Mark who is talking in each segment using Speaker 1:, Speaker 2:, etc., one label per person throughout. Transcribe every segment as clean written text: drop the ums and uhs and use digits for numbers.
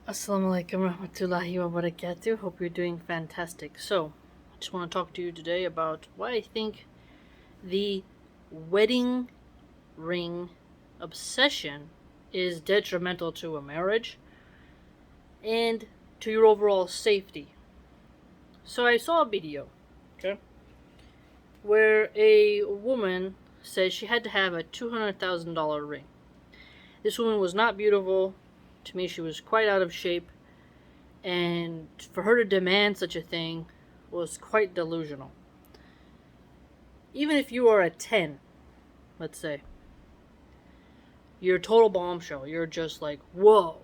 Speaker 1: Assalamu alaikum rahmatullahi wa barakatuh. Hope you're doing fantastic. So, I just want to talk to you today about why I think the wedding ring obsession is detrimental to a marriage and to your overall safety. So, I saw a video, okay, where a woman said she had to have a $200,000 ring. This woman was not beautiful. To me, she was quite out of shape. And for her to demand such a thing was quite delusional. Even if you are a 10, let's say, you're a total bombshell. You're just like, whoa.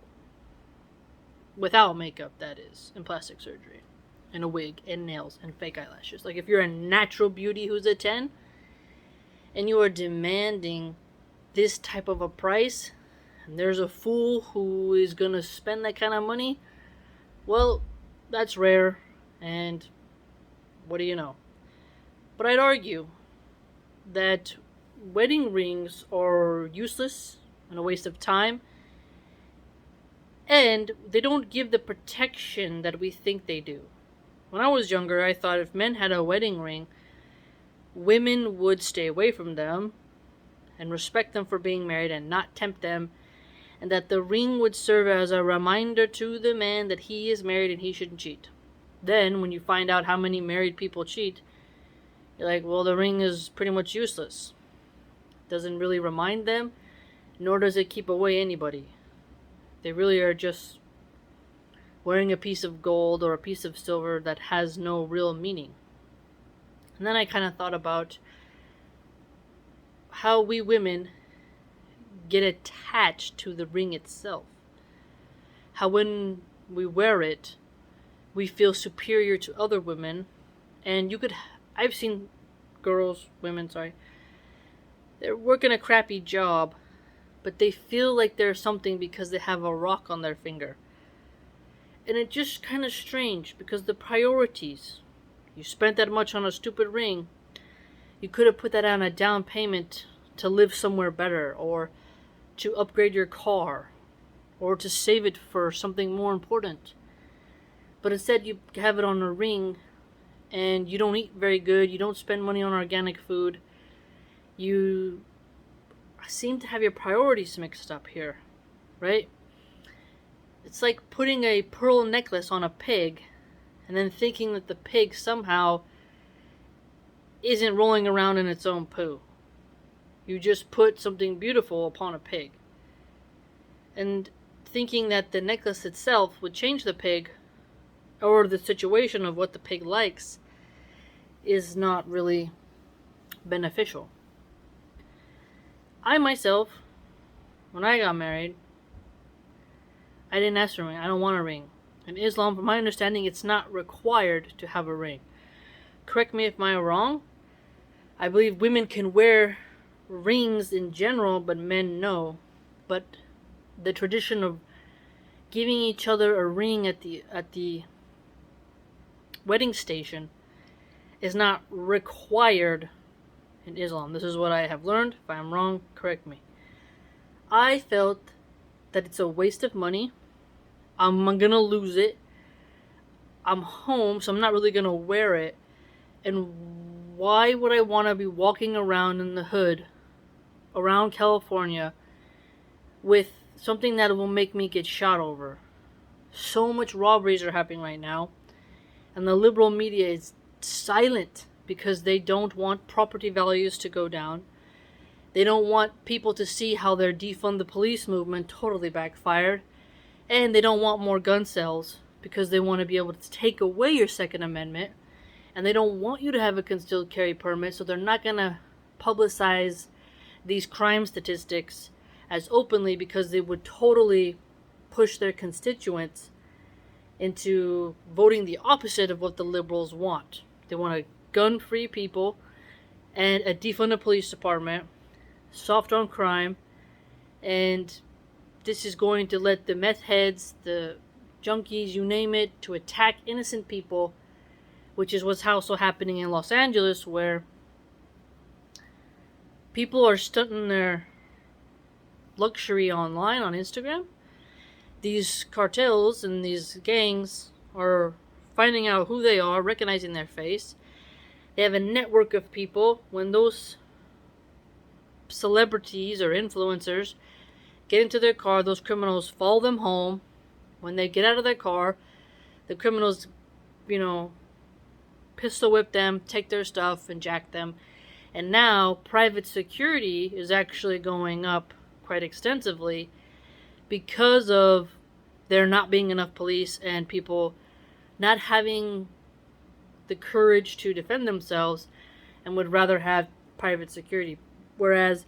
Speaker 1: Without makeup, that is, and plastic surgery, and a wig, and nails, and fake eyelashes. Like, if you're a natural beauty who's a 10, and you are demanding this type of a price, and there's a fool who is going to spend that kind of money, well, that's rare, and what do you know? But I'd argue that wedding rings are useless and a waste of time, and they don't give the protection that we think they do. When I was younger, I thought if men had a wedding ring, women would stay away from them and respect them for being married and not tempt them, and that the ring would serve as a reminder to the man that he is married and he shouldn't cheat. Then, when you find out how many married people cheat, you're like, well, the ring is pretty much useless. It doesn't really remind them, nor does it keep away anybody. They really are just wearing a piece of gold or a piece of silver that has no real meaning. And then I kind of thought about how we women get attached to the ring itself. How when we wear it, we feel superior to other women. And I've seen women, they're working a crappy job, but they feel like they're something because they have a rock on their finger. And it's just kind of strange because the priorities, you spent that much on a stupid ring, you could have put that on a down payment to live somewhere better, or to upgrade your car, or to save it for something more important. But instead you have it on a ring, and you don't eat very good, you don't spend money on organic food, you seem to have your priorities mixed up here, right? It's like putting a pearl necklace on a pig, and then thinking that the pig somehow isn't rolling around in its own poo. You just put something beautiful upon a pig. And thinking that the necklace itself would change the pig, or the situation of what the pig likes, is not really beneficial. I myself, when I got married, I didn't ask for a ring. I don't want a ring. In Islam, from my understanding, it's not required to have a ring. Correct me if I'm wrong. I believe women can wear rings in general, but men no. But the tradition of giving each other a ring at the wedding station is not required in Islam. This is what I have learned. If I'm wrong, correct me. I felt that it's a waste of money. I'm gonna lose it. I'm home, so I'm not really gonna wear it. And why would I want to be walking around in the hood around California with something that will make me get shot over? So much robberies are happening right now, and the liberal media is silent because they don't want property values to go down. They don't want people to see how their defund the police movement totally backfired, and they don't want more gun sales because they want to be able to take away your Second Amendment, and they don't want you to have a concealed carry permit, so they're not going to publicize these crime statistics as openly because they would totally push their constituents into voting the opposite of what the liberals want. They want a gun-free people and a defund police department, soft on crime, and this is going to let the meth heads, the junkies, you name it, to attack innocent people, which is what's also happening in Los Angeles, where people are stunting their luxury online on Instagram, these cartels and these gangs are finding out who they are, recognizing their face. They have a network of people. When those celebrities or influencers get into their car, those criminals follow them home. When they get out of their car, the criminals, pistol whip them, take their stuff, and jack them. And now private security is actually going up quite extensively because of there not being enough police and people not having the courage to defend themselves and would rather have private security. Whereas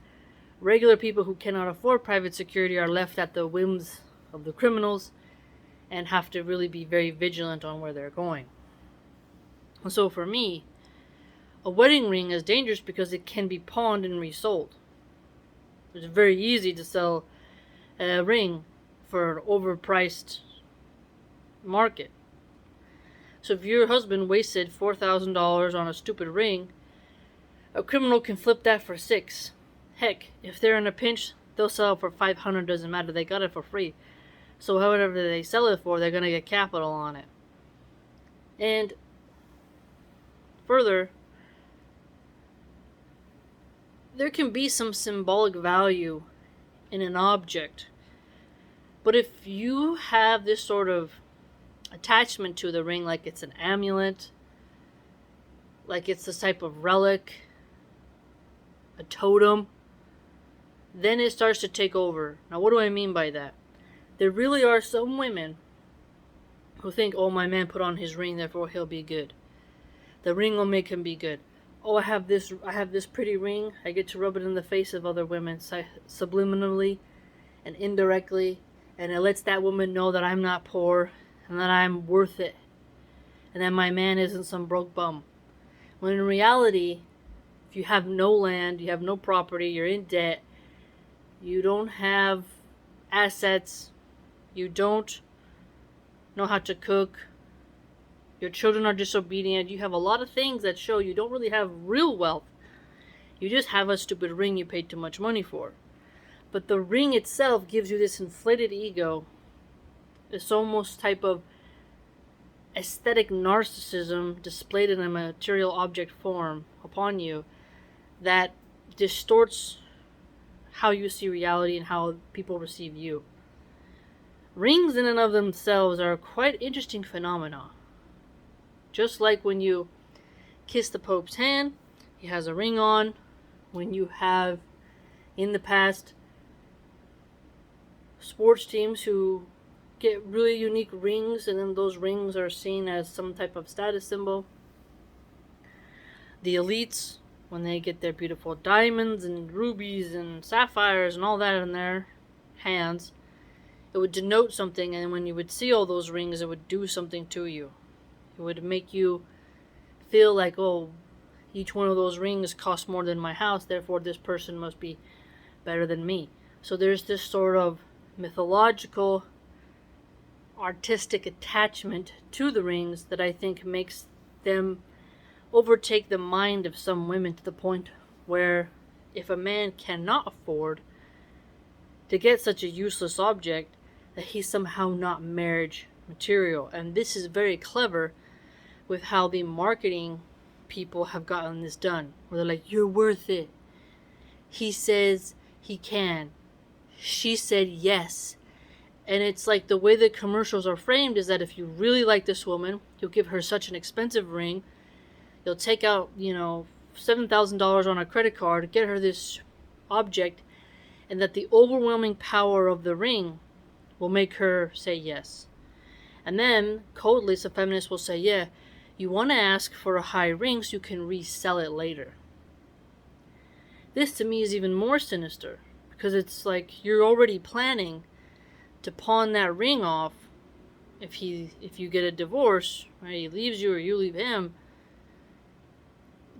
Speaker 1: regular people who cannot afford private security are left at the whims of the criminals and have to really be very vigilant on where they're going. And so for me, a wedding ring is dangerous because it can be pawned and resold. It's very easy to sell a ring for an overpriced market. So if your husband wasted $4,000 on a stupid ring, a criminal can flip that for $6,000. Heck, if they're in a pinch, they'll sell it for $500. Doesn't matter. They got it for free. So however they sell it for, they're going to get capital on it. And further, there can be some symbolic value in an object. But if you have this sort of attachment to the ring, like it's an amulet, like it's this type of relic, a totem, then it starts to take over. Now, what do I mean by that? There really are some women who think, oh, my man put on his ring, therefore he'll be good. The ring will make him be good. Oh, I have this pretty ring. I get to rub it in the face of other women subliminally and indirectly, and it lets that woman know that I'm not poor and that I'm worth it and that my man isn't some broke bum. When in reality, if you have no land, you have no property, you're in debt, you don't have assets, you don't know how to cook, your children are disobedient, you have a lot of things that show you don't really have real wealth. You just have a stupid ring you paid too much money for. But the ring itself gives you this inflated ego, this almost type of aesthetic narcissism displayed in a material object form upon you that distorts how you see reality and how people receive you. Rings in and of themselves are a quite interesting phenomena. Just like when you kiss the Pope's hand, he has a ring on. When you have, in the past, sports teams who get really unique rings, and then those rings are seen as some type of status symbol. The elites, when they get their beautiful diamonds and rubies and sapphires and all that in their hands, it would denote something, and when you would see all those rings, it would do something to you. It would make you feel like, oh, each one of those rings costs more than my house, therefore this person must be better than me. So there's this sort of mythological, artistic attachment to the rings that I think makes them overtake the mind of some women to the point where if a man cannot afford to get such a useless object, that he's somehow not marriage material. And this is very clever with how the marketing people have gotten this done, where they're like, you're worth it. He says he can. She said yes. And it's like the way the commercials are framed is that if you really like this woman, you'll give her such an expensive ring. You'll take out, $7,000 on a credit card, get her this object, and that the overwhelming power of the ring will make her say yes. And then, coldly, some feminists will say, yeah, you want to ask for a high ring so you can resell it later. This to me is even more sinister, because it's like you're already planning to pawn that ring off if you get a divorce, right? He leaves you or you leave him.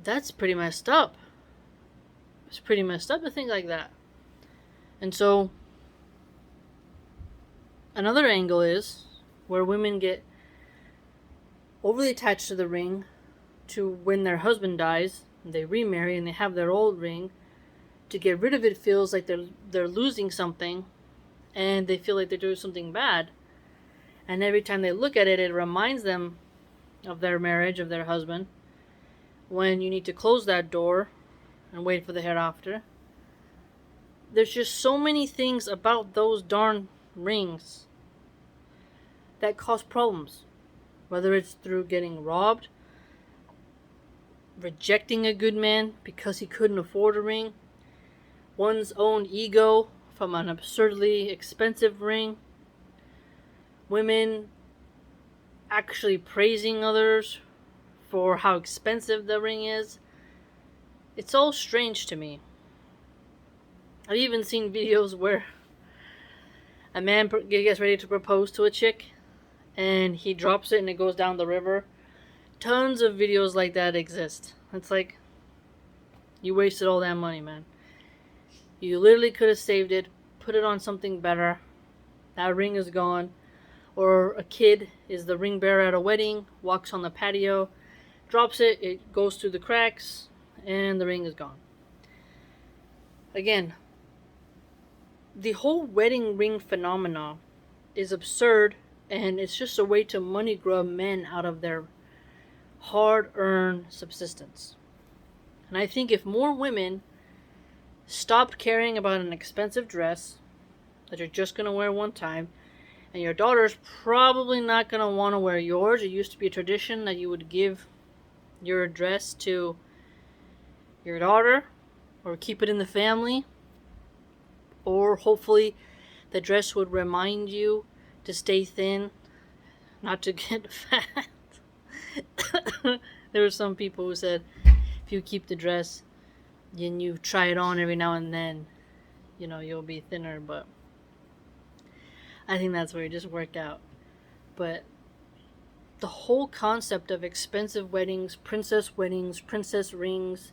Speaker 1: That's pretty messed up. It's pretty messed up to think like that. And so another angle is where women get overly attached to the ring to when their husband dies, and they remarry and they have their old ring. To get rid of it feels like they're losing something, and they feel like they're doing something bad. And every time they look at it, it reminds them of their marriage, of their husband, when you need to close that door and wait for the hereafter. There's just so many things about those darn rings that cause problems. Whether it's through getting robbed, rejecting a good man because he couldn't afford a ring, one's own ego from an absurdly expensive ring, women actually praising others for how expensive the ring is. It's all strange to me. I've even seen videos where a man gets ready to propose to a chick and he drops it and it goes down the river. Tons of videos like that exist. It's like, you wasted all that money, man. You literally could have saved it, put it on something better. That ring is gone. Or a kid is the ring bearer at a wedding, walks on the patio, drops it, it goes through the cracks, and the ring is gone. Again, the whole wedding ring phenomena is absurd, and it's just a way to money grab men out of their hard-earned subsistence. And I think if more women stopped caring about an expensive dress that you're just going to wear one time, and your daughter's probably not going to want to wear yours. It used to be a tradition that you would give your dress to your daughter or keep it in the family. Or hopefully the dress would remind you to stay thin, not to get fat. There were some people who said if you keep the dress and you try it on every now and then, you'll be thinner, but I think that's where it just worked out. But the whole concept of expensive weddings, princess rings,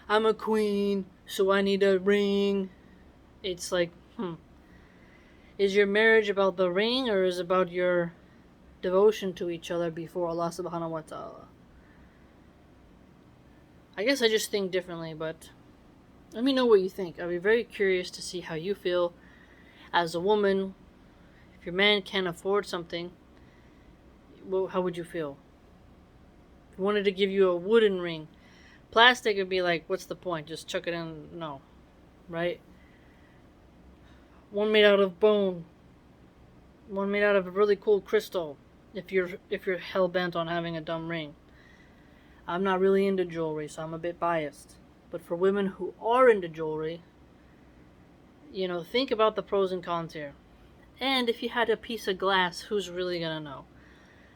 Speaker 1: I'm a queen, so I need a ring. It's like, is your marriage about the ring, or is it about your devotion to each other before Allah subhanahu wa ta'ala? I guess I just think differently, but let me know what you think. I'd be very curious to see how you feel as a woman. If your man can't afford something, how would you feel? If he wanted to give you a wooden ring, plastic would be like, what's the point? Just chuck it in. No, right? One made out of bone, one made out of a really cool crystal. If you're hell bent on having a dumb ring, I'm not really into jewelry, so I'm a bit biased. But for women who are into jewelry, think about the pros and cons here. And if you had a piece of glass, who's really gonna know?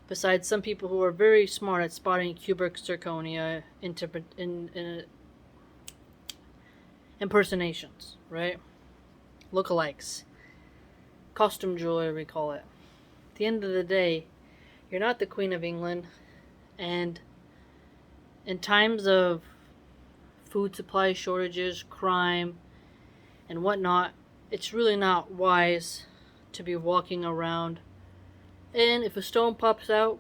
Speaker 1: Besides some people who are very smart at spotting cubic zirconia impersonations, right? Lookalikes. Costume jewelry, we call it. At the end of the day, you're not the Queen of England, and in times of food supply shortages, crime, and whatnot, it's really not wise to be walking around. And if a stone pops out,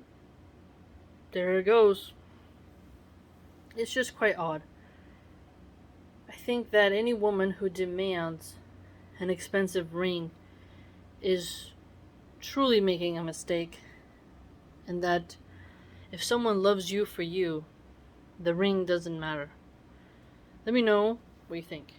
Speaker 1: there it goes. It's just quite odd. I think that any woman who demands an expensive ring is truly making a mistake, and that if someone loves you for you, the ring doesn't matter. Let me know what you think.